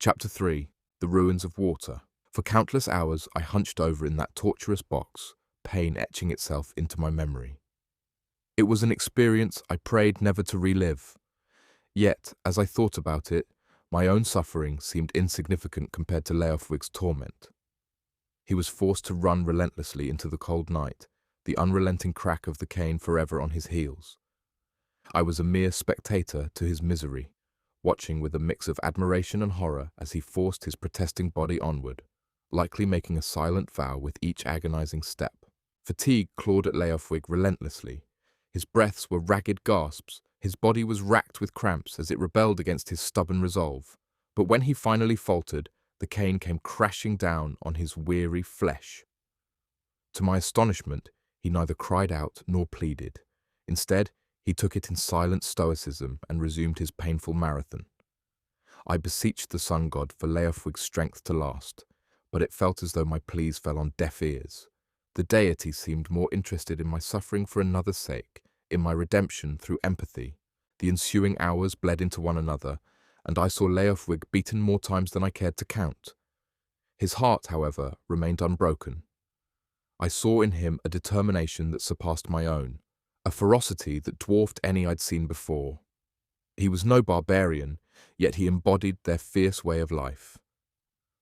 Chapter 3. The Ruins of Water. For countless hours I hunched over in that torturous box, pain etching itself into my memory. It was an experience I prayed never to relive. Yet, as I thought about it, my own suffering seemed insignificant compared to Leofwig's torment. He was forced to run relentlessly into the cold night, the unrelenting crack of the cane forever on his heels. I was a mere spectator to his misery, watching with a mix of admiration and horror as he forced his protesting body onward, likely making a silent vow with each agonizing step. Fatigue clawed at Leofwig relentlessly. His breaths were ragged gasps. His body was racked with cramps as it rebelled against his stubborn resolve. But when he finally faltered, the cane came crashing down on his weary flesh. To my astonishment, he neither cried out nor pleaded. Instead, he took it in silent stoicism and resumed his painful marathon. I beseeched the sun god for Leofwig's strength to last, but it felt as though my pleas fell on deaf ears. The deity seemed more interested in my suffering for another's sake, in my redemption through empathy. The ensuing hours bled into one another, and I saw Leofwig beaten more times than I cared to count. His heart, however, remained unbroken. I saw in him a determination that surpassed my own, a ferocity that dwarfed any I'd seen before. He was no barbarian, yet he embodied their fierce way of life.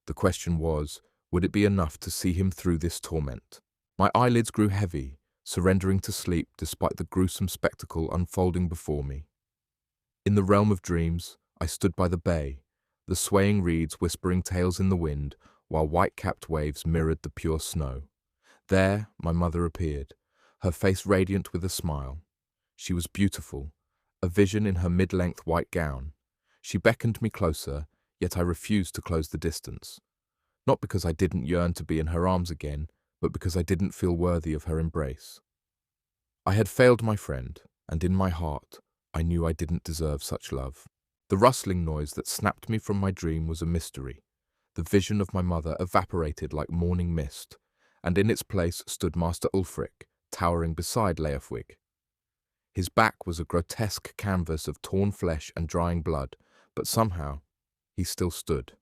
The question was, would it be enough to see him through this torment? My eyelids grew heavy, surrendering to sleep despite the gruesome spectacle unfolding before me. In the realm of dreams, I stood by the bay, the swaying reeds whispering tales in the wind, while white-capped waves mirrored the pure snow. There, my mother appeared, her face radiant with a smile. She was beautiful, a vision in her mid-length white gown. She beckoned me closer, yet I refused to close the distance. Not because I didn't yearn to be in her arms again, but because I didn't feel worthy of her embrace. I had failed my friend, and in my heart, I knew I didn't deserve such love. The rustling noise that snapped me from my dream was a mystery. The vision of my mother evaporated like morning mist, and in its place stood Master Ulfric, towering beside Leofwig. His back was a grotesque canvas of torn flesh and drying blood, but somehow he still stood.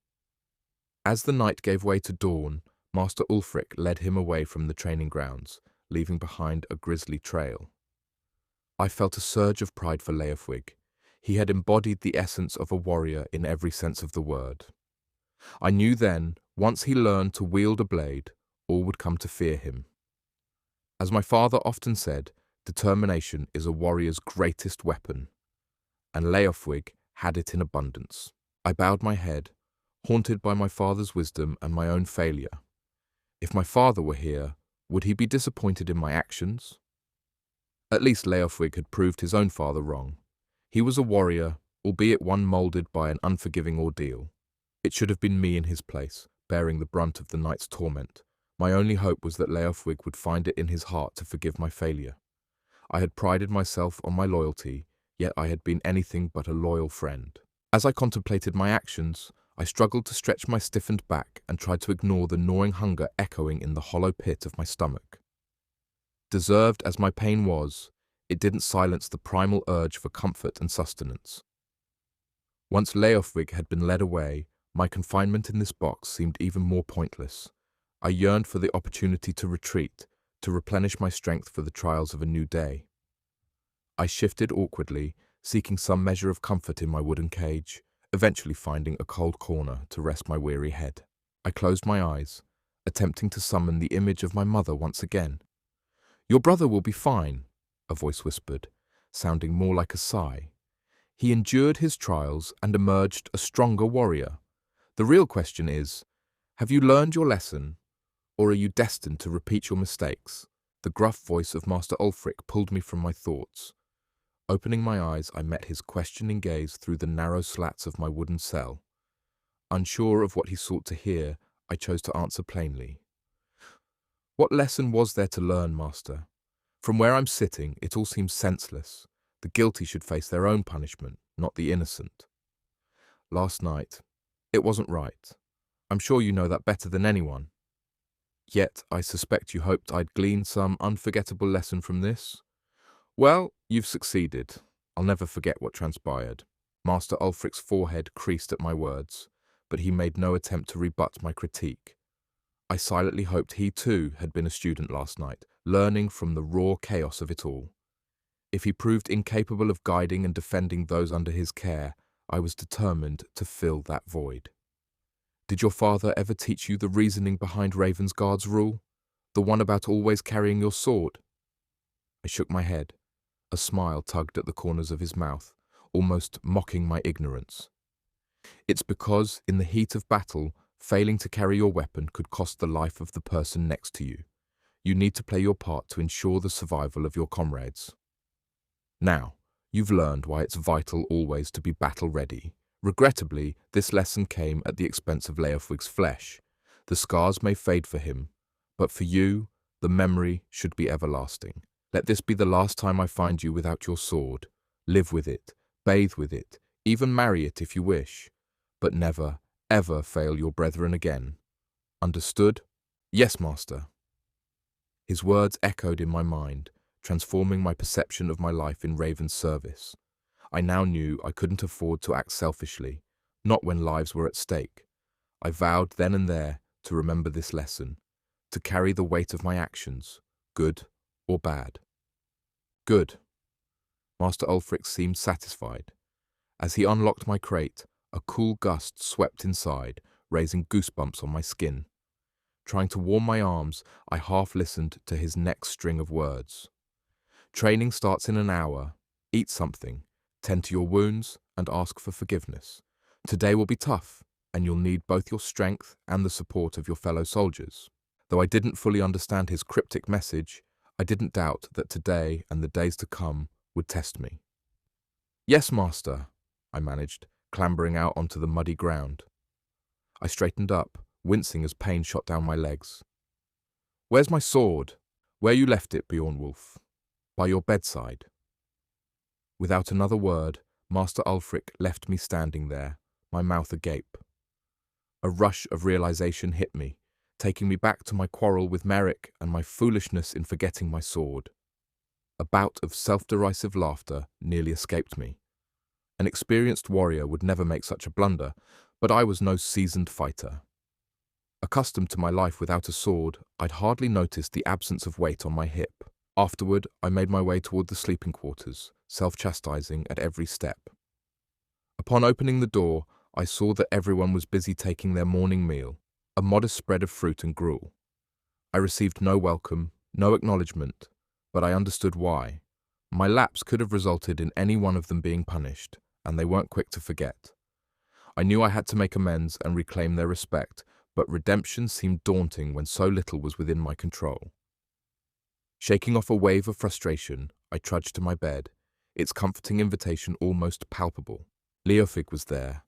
As the night gave way to dawn, Master Ulfric led him away from the training grounds, leaving behind a grisly trail. I felt a surge of pride for Leofwig. He had embodied the essence of a warrior in every sense of the word. I knew then, once he learned to wield a blade, all would come to fear him. As my father often said, determination is a warrior's greatest weapon, and Leofwig had it in abundance. I bowed my head, haunted by my father's wisdom and my own failure. If my father were here, would he be disappointed in my actions? At least Leofwig had proved his own father wrong. He was a warrior, albeit one moulded by an unforgiving ordeal. It should have been me in his place, bearing the brunt of the night's torment. My only hope was that Leofwig would find it in his heart to forgive my failure. I had prided myself on my loyalty, yet I had been anything but a loyal friend. As I contemplated my actions, I struggled to stretch my stiffened back and tried to ignore the gnawing hunger echoing in the hollow pit of my stomach. Deserved as my pain was, it didn't silence the primal urge for comfort and sustenance. Once Leofwig had been led away, my confinement in this box seemed even more pointless. I yearned for the opportunity to retreat, to replenish my strength for the trials of a new day. I shifted awkwardly, seeking some measure of comfort in my wooden cage, eventually finding a cold corner to rest my weary head. I closed my eyes, attempting to summon the image of my mother once again. "Your brother will be fine," a voice whispered, sounding more like a sigh. "He endured his trials and emerged a stronger warrior. The real question is, have you learned your lesson, or are you destined to repeat your mistakes?" The gruff voice of Master Ulfric pulled me from my thoughts. Opening my eyes, I met his questioning gaze through the narrow slats of my wooden cell. Unsure of what he sought to hear, I chose to answer plainly. "What lesson was there to learn, Master? From where I'm sitting, it all seems senseless. The guilty should face their own punishment, not the innocent. Last night, it wasn't right. I'm sure you know that better than anyone. Yet I suspect you hoped I'd glean some unforgettable lesson from this. Well, you've succeeded. I'll never forget what transpired." Master Ulfric's forehead creased at my words, but he made no attempt to rebut my critique. I silently hoped he too had been a student last night, learning from the raw chaos of it all. If he proved incapable of guiding and defending those under his care, I was determined to fill that void. Did your father ever teach you the reasoning behind Ravensguard's rule? The one about always carrying your sword? I shook my head. A smile tugged at the corners of his mouth, almost mocking my ignorance. It's because, in the heat of battle, failing to carry your weapon could cost the life of the person next to you. You need to play your part to ensure the survival of your comrades. Now, you've learned why it's vital always to be battle-ready. Regrettably, this lesson came at the expense of Leofwig's flesh. The scars may fade for him, but for you, the memory should be everlasting. Let this be the last time I find you without your sword. Live with it, bathe with it, even marry it if you wish, but never, ever fail your brethren again. Understood? Yes, master. His words echoed in my mind, transforming my perception of my life in Raven's service. I now knew I couldn't afford to act selfishly, not when lives were at stake. I vowed then and there to remember this lesson, to carry the weight of my actions, good or bad. Good. Master Ulfric seemed satisfied. As he unlocked my crate, a cool gust swept inside, raising goosebumps on my skin. Trying to warm my arms, I half listened to his next string of words. Training starts in an hour. Eat something, tend to your wounds, and ask for forgiveness. Today will be tough, and you'll need both your strength and the support of your fellow soldiers. Though I didn't fully understand his cryptic message, I didn't doubt that today and the days to come would test me. Yes, master, I managed, clambering out onto the muddy ground. I straightened up, wincing as pain shot down my legs. Where's my sword? Where you left it, Beornwulf. By your bedside. Without another word, Master Ulfric left me standing there, my mouth agape. A rush of realization hit me, taking me back to my quarrel with Merrick and my foolishness in forgetting my sword. A bout of self-derisive laughter nearly escaped me. An experienced warrior would never make such a blunder, but I was no seasoned fighter. Accustomed to my life without a sword, I'd hardly noticed the absence of weight on my hip. Afterward, I made my way toward the sleeping quarters, self-chastising at every step. Upon opening the door, I saw that everyone was busy taking their morning meal, a modest spread of fruit and gruel. I received no welcome, no acknowledgement, but I understood why. My lapse could have resulted in any one of them being punished, and they weren't quick to forget. I knew I had to make amends and reclaim their respect, but redemption seemed daunting when so little was within my control. Shaking off a wave of frustration, I trudged to my bed, its comforting invitation almost palpable. Leofwig was there,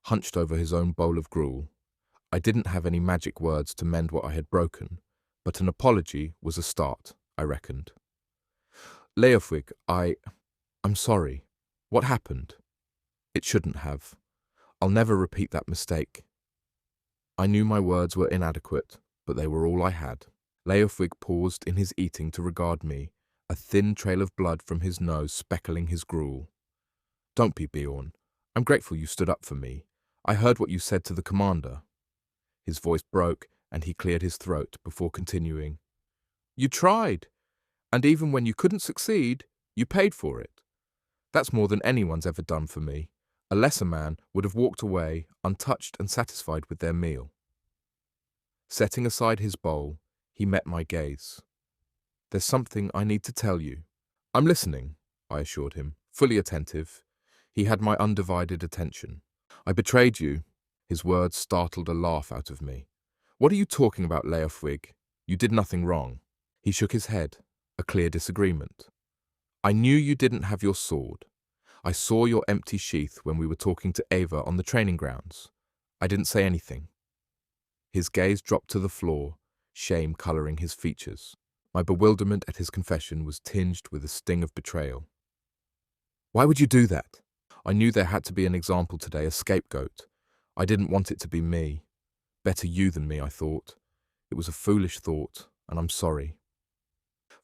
hunched over his own bowl of gruel. I didn't have any magic words to mend what I had broken, but an apology was a start, I reckoned. Leofwig, I'm sorry. What happened? It shouldn't have. I'll never repeat that mistake. I knew my words were inadequate, but they were all I had. Leofwig paused in his eating to regard me, a thin trail of blood from his nose speckling his gruel. Don't be, Beorn. I'm grateful you stood up for me. I heard what you said to the commander. His voice broke, and he cleared his throat before continuing. You tried, and even when you couldn't succeed, you paid for it. That's more than anyone's ever done for me. A lesser man would have walked away, untouched and satisfied with their meal. Setting aside his bowl, he met my gaze. There's something I need to tell you. I'm listening, I assured him, fully attentive. He had my undivided attention. I betrayed you. His words startled a laugh out of me. What are you talking about, Leofwig? You did nothing wrong. He shook his head, a clear disagreement. I knew you didn't have your sword. I saw your empty sheath when we were talking to Ava on the training grounds. I didn't say anything. His gaze dropped to the floor, shame coloring his features. My bewilderment at his confession was tinged with a sting of betrayal. Why would you do that? I knew there had to be an example today, a scapegoat. I didn't want it to be me. Better you than me, I thought. It was a foolish thought, and I'm sorry.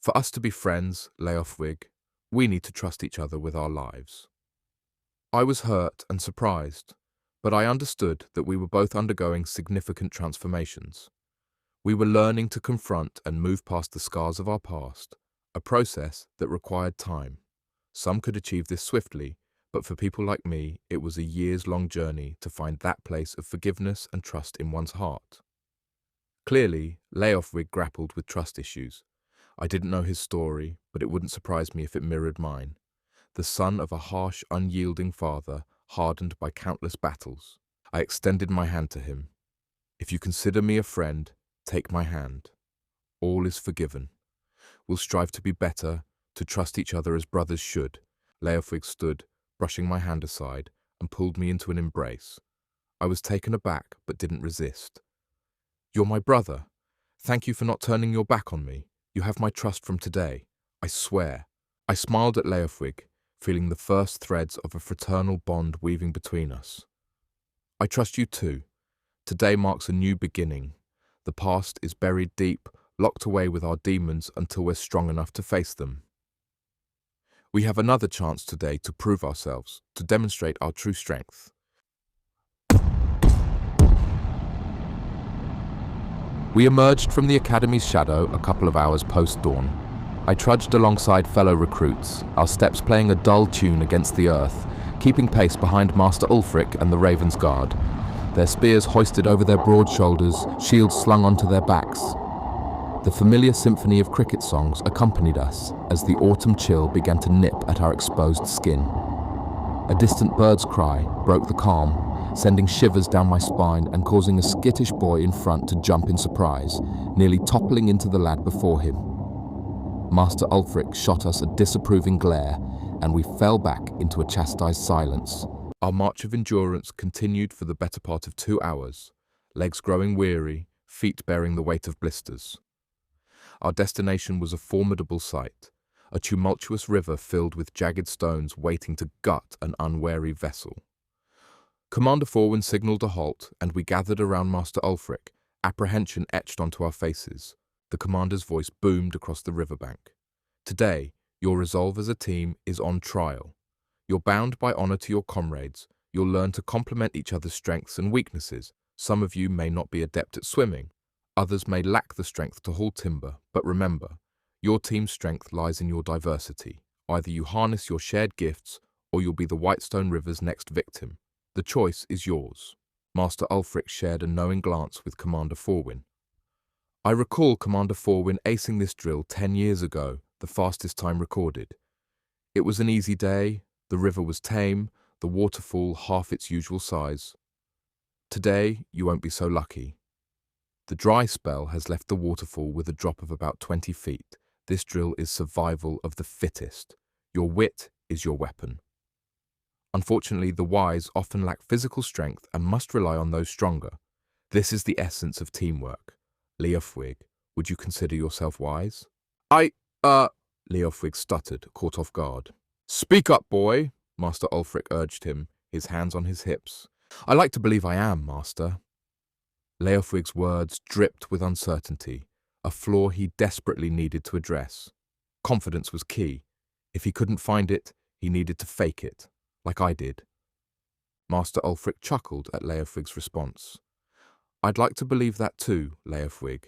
For us to be friends, Leofwig, we need to trust each other with our lives. I was hurt and surprised, But I understood that we were both undergoing significant transformations. We were learning to confront and move past the scars of our past, a process that required time. Some could achieve this swiftly, but for people like me, it was a years-long journey to find that place of forgiveness and trust in one's heart. Clearly, Leofwig grappled with trust issues. I didn't know his story, but it wouldn't surprise me if it mirrored mine. The son of a harsh, unyielding father, hardened by countless battles. I extended my hand to him. If you consider me a friend, take my hand. All is forgiven. We'll strive to be better, to trust each other as brothers should. Leofwig stood, brushing my hand aside, and pulled me into an embrace. I was taken aback, but didn't resist. You're my brother. Thank you for not turning your back on me. You have my trust from today. I swear. I smiled at Leofwig, feeling the first threads of a fraternal bond weaving between us. I trust you too. Today marks a new beginning. The past is buried deep, locked away with our demons until we're strong enough to face them. We have another chance today to prove ourselves, to demonstrate our true strength. We emerged from the Academy's shadow a couple of hours post-dawn. I trudged alongside fellow recruits, our steps playing a dull tune against the earth, keeping pace behind Master Ulfric and the Raven's Guard, their spears hoisted over their broad shoulders, shields slung onto their backs. The familiar symphony of cricket songs accompanied us as the autumn chill began to nip at our exposed skin. A distant bird's cry broke the calm, sending shivers down my spine and causing a skittish boy in front to jump in surprise, nearly toppling into the lad before him. Master Ulfric shot us a disapproving glare, and we fell back into a chastised silence. Our march of endurance continued for the better part of 2 hours, legs growing weary, feet bearing the weight of blisters. Our destination was a formidable sight, a tumultuous river filled with jagged stones waiting to gut an unwary vessel. Commander Forwin signalled a halt, and we gathered around Master Ulfric, apprehension etched onto our faces. The commander's voice boomed across the riverbank. Today, your resolve as a team is on trial. You're bound by honor to your comrades. You'll learn to complement each other's strengths and weaknesses. Some of you may not be adept at swimming. Others may lack the strength to haul timber, but remember, your team's strength lies in your diversity. Either you harness your shared gifts, or you'll be the Whitestone River's next victim. The choice is yours. Master Ulfric shared a knowing glance with Commander Forwin. I recall Commander Forwin acing this drill 10 years ago, the fastest time recorded. It was an easy day, the river was tame, the waterfall half its usual size. Today, you won't be so lucky. The dry spell has left the waterfall with a drop of about 20 feet. This drill is survival of the fittest. Your wit is your weapon. Unfortunately, the wise often lack physical strength and must rely on those stronger. This is the essence of teamwork. Leofwig, would you consider yourself wise? Leofwig stuttered, caught off guard. Speak up, boy, Master Ulfric urged him, his hands on his hips. I like to believe I am, Master. Leofwig's words dripped with uncertainty, a flaw he desperately needed to address. Confidence was key. If he couldn't find it, he needed to fake it, like I did. Master Ulfric chuckled at Leofwig's response. I'd like to believe that too, Leofwig,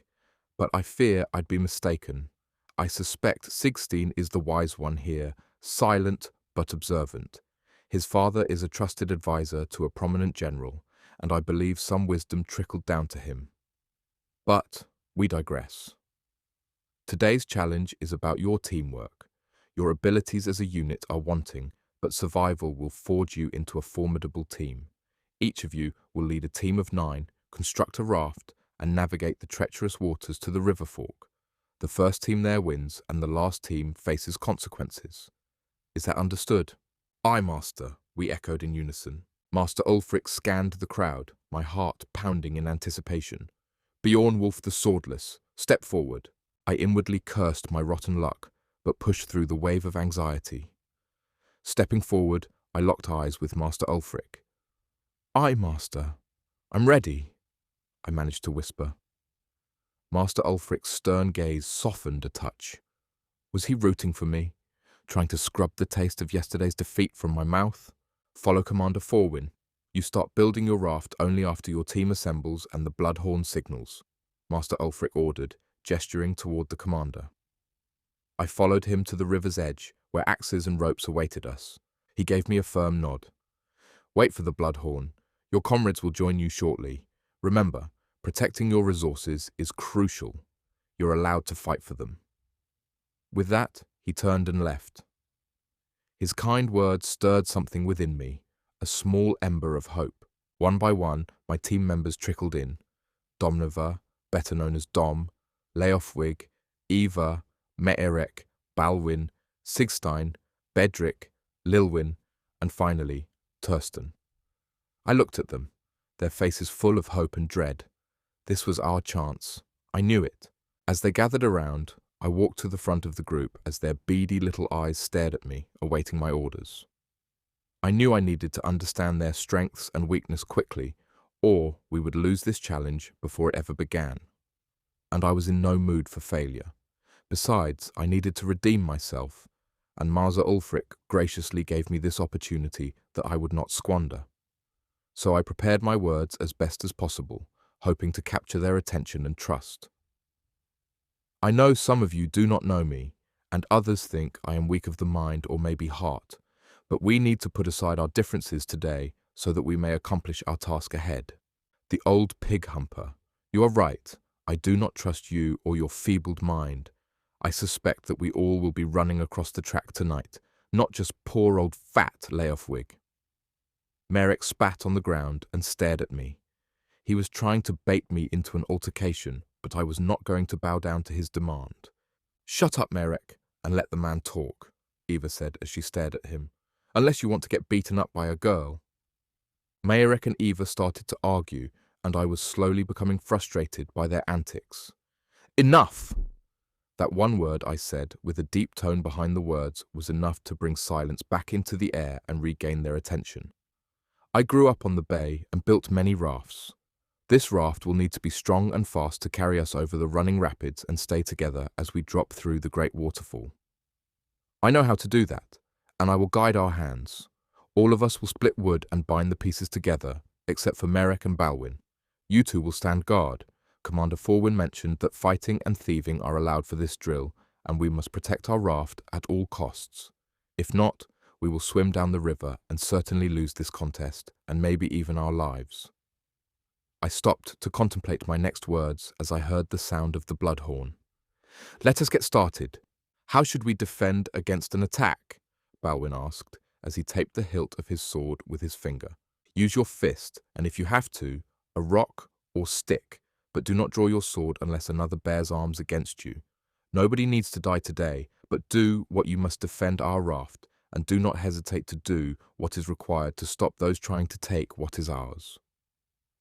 but I fear I'd be mistaken. I suspect Sigstein is the wise one here, silent but observant. His father is a trusted advisor to a prominent general, and I believe some wisdom trickled down to him. But we digress. Today's challenge is about your teamwork. Your abilities as a unit are wanting, but survival will forge you into a formidable team. Each of you will lead a team of 9, construct a raft, and navigate the treacherous waters to the river fork. The first team there wins, and the last team faces consequences. Is that understood? Aye, Master, we echoed in unison. Master Ulfric scanned the crowd, my heart pounding in anticipation. Beornwulf the Swordless, step forward. I inwardly cursed my rotten luck, but pushed through the wave of anxiety. Stepping forward, I locked eyes with Master Ulfric. Aye, Master. I'm ready, I managed to whisper. Master Ulfric's stern gaze softened a touch. Was he rooting for me, trying to scrub the taste of yesterday's defeat from my mouth? Follow Commander Forwin. You start building your raft only after your team assembles and the bloodhorn signals, Master Ulfric ordered, gesturing toward the commander. I followed him to the river's edge, where axes and ropes awaited us. He gave me a firm nod. Wait for the bloodhorn. Your comrades will join you shortly. Remember, protecting your resources is crucial. You're allowed to fight for them. With that, he turned and left. His kind words stirred something within me, a small ember of hope. One by one, my team members trickled in. Domneva, better known as Dom, Leofwig, Eva, Meerek, Balwin, Sigstein, Bedrick, Lilwyn, and finally, Tursten. I looked at them, their faces full of hope and dread. This was our chance. I knew it. As they gathered around, I walked to the front of the group as their beady little eyes stared at me, awaiting my orders. I knew I needed to understand their strengths and weakness quickly, or we would lose this challenge before it ever began. And I was in no mood for failure. Besides, I needed to redeem myself, and Master Ulfric graciously gave me this opportunity that I would not squander. So I prepared my words as best as possible, hoping to capture their attention and trust. I know some of you do not know me, and others think I am weak of the mind or maybe heart, but we need to put aside our differences today so that we may accomplish our task ahead. The old pig humper. You are right, I do not trust you or your feebled mind. I suspect that we all will be running across the track tonight, not just poor old fat Leofwig. Merrick spat on the ground and stared at me. He was trying to bait me into an altercation, but I was not going to bow down to his demand. Shut up, Merrick, and let the man talk, Eva said as she stared at him. Unless you want to get beaten up by a girl. Merrick and Eva started to argue, and I was slowly becoming frustrated by their antics. Enough! That one word I said, with a deep tone behind the words, was enough to bring silence back into the air and regain their attention. I grew up on the bay and built many rafts. This raft will need to be strong and fast to carry us over the running rapids and stay together as we drop through the great waterfall. I know how to do that, and I will guide our hands. All of us will split wood and bind the pieces together, except for Merrick and Balwin. You two will stand guard. Commander Forwin mentioned that fighting and thieving are allowed for this drill, and we must protect our raft at all costs. If not, we will swim down the river and certainly lose this contest, and maybe even our lives. I stopped to contemplate my next words as I heard the sound of the bloodhorn. Let us get started. How should we defend against an attack? Balwin asked, as he taped the hilt of his sword with his finger. Use your fist, and if you have to, a rock or stick, but do not draw your sword unless another bears arms against you. Nobody needs to die today, but do what you must defend our raft, and do not hesitate to do what is required to stop those trying to take what is ours.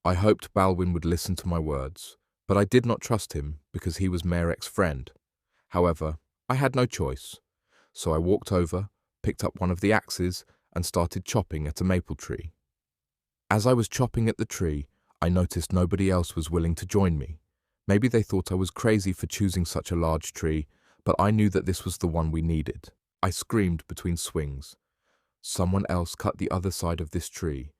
I hoped Balwin would listen to my words, but I did not trust him because he was Merrick's friend. However, I had no choice, so I walked over, picked up one of the axes, and started chopping at a maple tree. As I was chopping at the tree, I noticed nobody else was willing to join me. Maybe they thought I was crazy for choosing such a large tree, but I knew that this was the one we needed. I screamed between swings. Someone else cut the other side of this tree.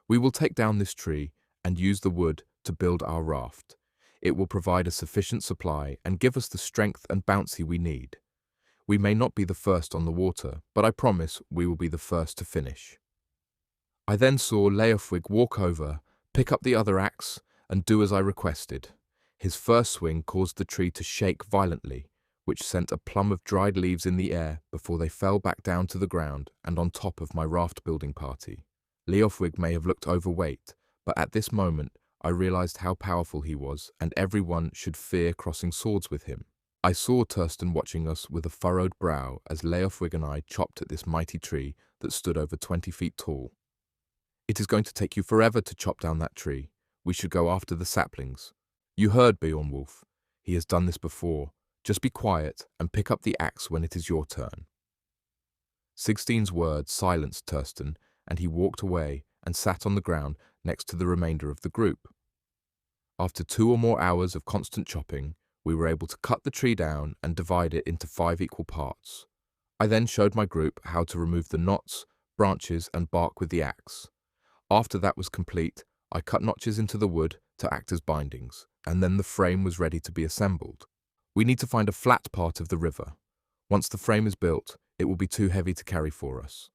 We will take down this tree and use the wood to build our raft. It will provide a sufficient supply and give us the strength and bouncy we need. We may not be the first on the water, but I promise we will be the first to finish. I then saw Leofwig walk over, pick up the other axe, and do as I requested. His first swing caused the tree to shake violently, which sent a plum of dried leaves in the air before they fell back down to the ground and on top of my raft building party. Leofwig may have looked overweight, but at this moment I realized how powerful he was, and everyone should fear crossing swords with him. I saw Tursten watching us with a furrowed brow as Leofwig and I chopped at this mighty tree that stood over 20 feet tall. It is going to take you forever to chop down that tree. We should go after the saplings. You heard Beornwulf. He has done this before. Just be quiet and pick up the axe when it is your turn. Sigstein's words silenced Tursten, and he walked away and sat on the ground next to the remainder of the group. After 2 or more hours of constant chopping, we were able to cut the tree down and divide it into 5 equal parts. I then showed my group how to remove the knots, branches, and bark with the axe. After that was complete, I cut notches into the wood to act as bindings, and then the frame was ready to be assembled. We need to find a flat part of the river. Once the frame is built, it will be too heavy to carry for us.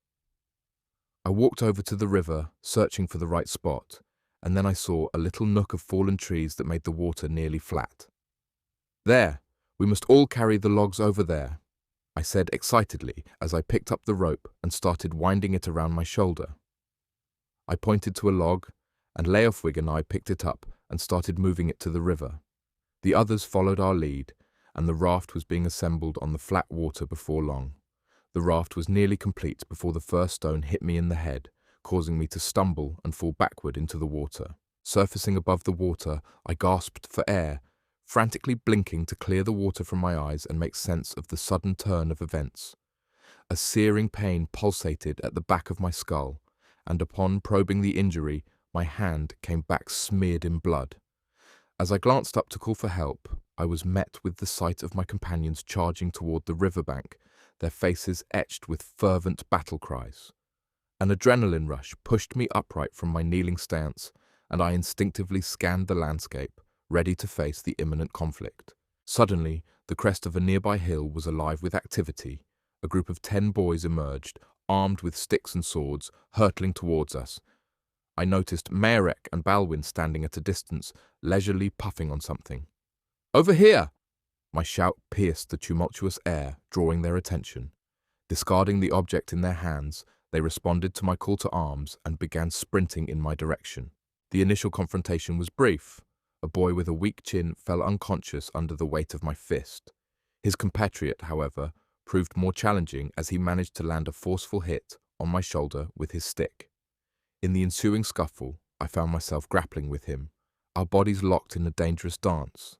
I walked over to the river, searching for the right spot, and then I saw a little nook of fallen trees that made the water nearly flat. There! We must all carry the logs over there, I said excitedly as I picked up the rope and started winding it around my shoulder. I pointed to a log, and Leofwig and I picked it up and started moving it to the river. The others followed our lead, and the raft was being assembled on the flat water before long. The raft was nearly complete before the first stone hit me in the head, causing me to stumble and fall backward into the water. Surfacing above the water, I gasped for air, frantically blinking to clear the water from my eyes and make sense of the sudden turn of events. A searing pain pulsated at the back of my skull, and upon probing the injury, my hand came back smeared in blood. As I glanced up to call for help, I was met with the sight of my companions charging toward the riverbank, their faces etched with fervent battle cries. An adrenaline rush pushed me upright from my kneeling stance, and I instinctively scanned the landscape, ready to face the imminent conflict. Suddenly, the crest of a nearby hill was alive with activity. A group of 10 boys emerged, armed with sticks and swords, hurtling towards us. I noticed Maerek and Balwyn standing at a distance, leisurely puffing on something. "Over here!" My shout pierced the tumultuous air, drawing their attention. Discarding the object in their hands, they responded to my call to arms and began sprinting in my direction. The initial confrontation was brief. A boy with a weak chin fell unconscious under the weight of my fist. His compatriot, however, proved more challenging as he managed to land a forceful hit on my shoulder with his stick. In the ensuing scuffle, I found myself grappling with him, our bodies locked in a dangerous dance.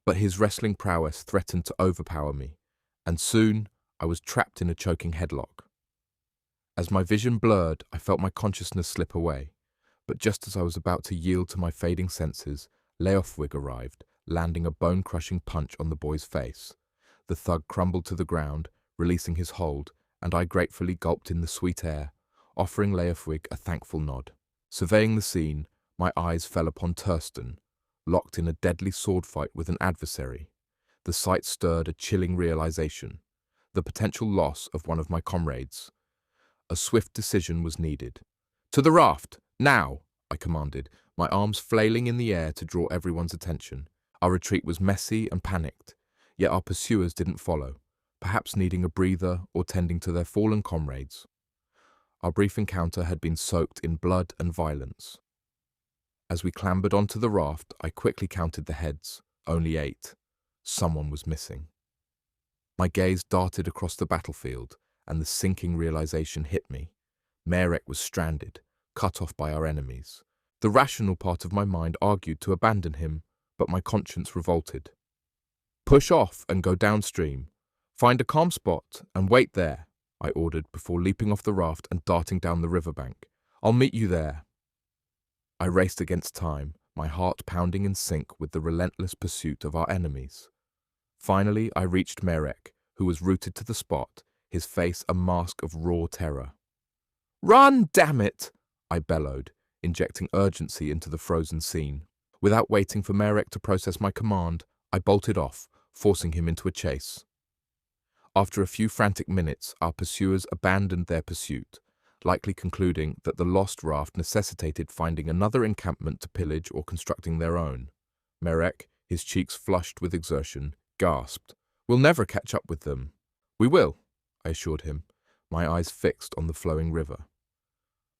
But his wrestling prowess threatened to overpower me, and soon I was trapped in a choking headlock. As my vision blurred, I felt my consciousness slip away, but just as I was about to yield to my fading senses, Leofwig arrived, landing a bone-crushing punch on the boy's face. The thug crumbled to the ground, releasing his hold, and I gratefully gulped in the sweet air, offering Leofwig a thankful nod. Surveying the scene, my eyes fell upon Tursten, locked in a deadly sword fight with an adversary. The sight stirred a chilling realization, the potential loss of one of my comrades. A swift decision was needed. "To the raft, now!" I commanded, my arms flailing in the air to draw everyone's attention. Our retreat was messy and panicked, yet our pursuers didn't follow, perhaps needing a breather or tending to their fallen comrades. Our brief encounter had been soaked in blood and violence. As we clambered onto the raft, I quickly counted the heads, only 8. Someone was missing. My gaze darted across the battlefield, and the sinking realization hit me. Maerek was stranded, cut off by our enemies. The rational part of my mind argued to abandon him, but my conscience revolted. "Push off and go downstream. Find a calm spot and wait there," I ordered before leaping off the raft and darting down the riverbank. "I'll meet you there." I raced against time, my heart pounding in sync with the relentless pursuit of our enemies. Finally, I reached Maerek, who was rooted to the spot, his face a mask of raw terror. "Run, damn it!" I bellowed, injecting urgency into the frozen scene. Without waiting for Maerek to process my command, I bolted off, forcing him into a chase. After a few frantic minutes, our pursuers abandoned their pursuit, likely concluding that the lost raft necessitated finding another encampment to pillage or constructing their own. Maerek, his cheeks flushed with exertion, gasped, "We'll never catch up with them." "We will," I assured him, my eyes fixed on the flowing river.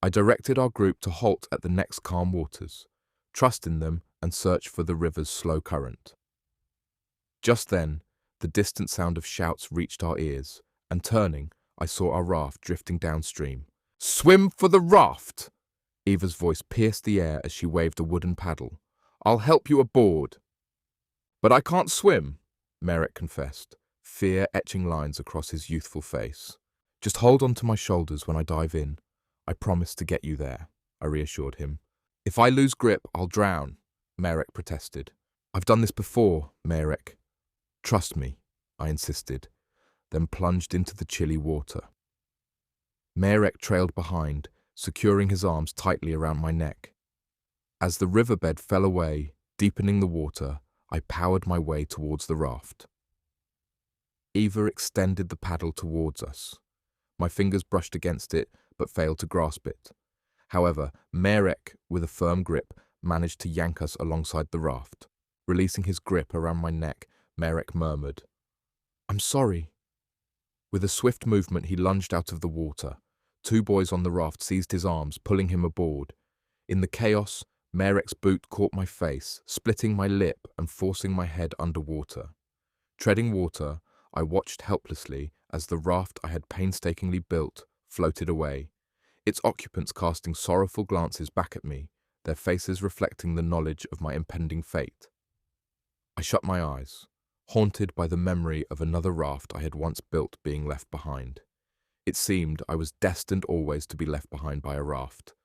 I directed our group to halt at the next calm waters, trust in them and search for the river's slow current. Just then, the distant sound of shouts reached our ears, and turning, I saw our raft drifting downstream. "Swim for the raft!" Eva's voice pierced the air as she waved a wooden paddle. "I'll help you aboard." "But I can't swim," Maerek confessed, fear etching lines across his youthful face. "Just hold on to my shoulders when I dive in. I promise to get you there," I reassured him. "If I lose grip, I'll drown," Maerek protested. "I've done this before, Maerek. Trust me," I insisted, then plunged into the chilly water. Maerek trailed behind, securing his arms tightly around my neck. As the riverbed fell away, deepening the water, I powered my way towards the raft. Eva extended the paddle towards us. My fingers brushed against it, but failed to grasp it. However, Marek, with a firm grip, managed to yank us alongside the raft. Releasing his grip around my neck, Marek murmured, "I'm sorry." With a swift movement, he lunged out of the water. Two boys on the raft seized his arms, pulling him aboard. In the chaos, Marek's boot caught my face, splitting my lip and forcing my head underwater. Treading water, I watched helplessly as the raft I had painstakingly built floated away, its occupants casting sorrowful glances back at me, their faces reflecting the knowledge of my impending fate. I shut my eyes, haunted by the memory of another raft I had once built being left behind. It seemed I was destined always to be left behind by a raft.